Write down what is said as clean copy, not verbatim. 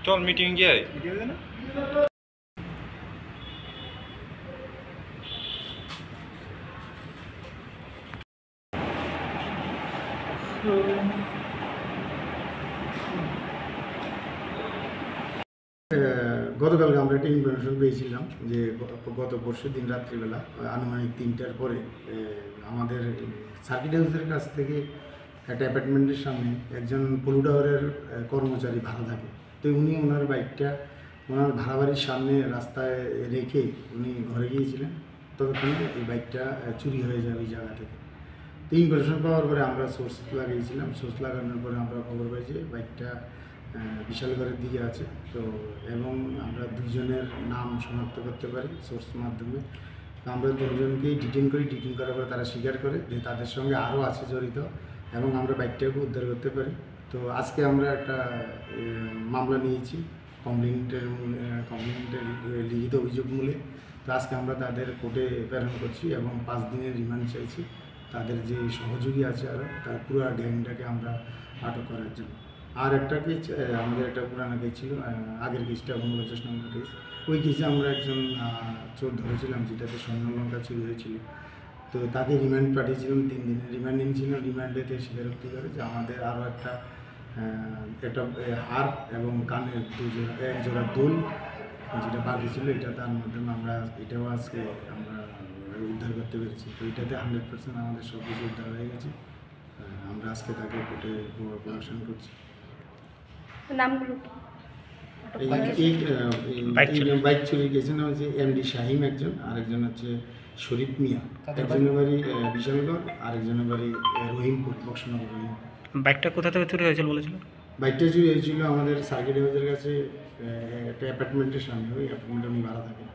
চল মিটিং যাই। গতকালকে আমরা একটা ইনফরমেশন পেয়েছিলাম যে গত পরশু দিন রাত্রিবেলা আনুমানিক 3টার পরে আমাদের সার্কিট হাউসের কাছ থেকে একটা অ্যাপার্টমেন্টের সামনে একজন পলু টাওয়ারের কর্মচারী ভাড়া থাকে। তো উনি ওনার বাইকটা ওনার ভাড়া বাড়ির সামনে রাস্তায় রেখে উনি ঘরে গিয়েছিলেন। ততক্ষণে এই বাইকটা চুরি হয়ে যায় ওই জায়গা থেকে। তো ইনফরমেশন পাওয়ার পরে আমরা সোর্স লাগিয়েছিলাম। সোর্স লাগানোর পরে আমরা খবর পাই যে বাইকটা বিশালগড়ের দিকে আছে। তো এবং আমরা দুজনের নাম শনাক্ত করতে পারি সোর্স মাধ্যমে। আমরা দুজনকেই ডিটেইন করি। ডিটেইন করার পরে তারা স্বীকার করে যে তাদের সঙ্গে আরও আছে জড়িত এবং আমরা বাইকটাকে উদ্ধার করতে পারি। তো আজকে আমরা একটা মামলা নিয়েছি কমপ্লেন্টের লিখিত অভিযোগ মূলে। তো আজকে আমরা তাদের কোর্টে প্রেরণ করছি এবং 5 দিনের রিমান্ড চাইছি। তাদের যে সহযোগী আছে আরও তার পুরো গ্যাংটাকে আমরা আটক করার জন্য। আর একটা কেস আমাদের একটা পুরানো কেস ছিল, আগের কেসটা 49 নম্বর কেস। ওই কেসে আমরা একজন চোর ধরেছিলাম যেটাতে স্বর্ণলঙ্কা চুরি হয়েছিল। তো তাকে রিমান্ড পাঠিয়েছিলাম 3 দিনের রিমান্ড নিয়েছিল। রিমান্ডেতে স্বীকারোক্তি করে যে আমাদের আরও একটা হার এবং কানের এক জোড়া দুল যেটা বাকি ছিল, এটা তার মাধ্যমে আমরা এটাও আজকে আমরা উদ্ধার করতে পেরেছি। তো এটাতে 100% আমাদের সব কিছু উদ্ধার হয়ে গেছে। আমরা আজকে তাকে কোর্টে প্রোডাকশন করছি। নামগুলো বাইক চুরি গেছে না হচ্ছে এমডি শাহিম একজন, আরেকজন হচ্ছে শরীফ মিয়া, একজনের বাড়ি বিশালগড়, আরেকজনের বাড়ি রহিমপুর, বক্সনগর রহিম। বাইকটা কোথা থেকে চুরি হয়েছিল বলেছিল? বাইকটা চুরি হয়েছিল আমাদের সার্কিট হাউসের কাছে একটা অ্যাপার্টমেন্টের সামনে। ওই অ্যাপার্টমেন্টে উনি ভাড়া থাকেন।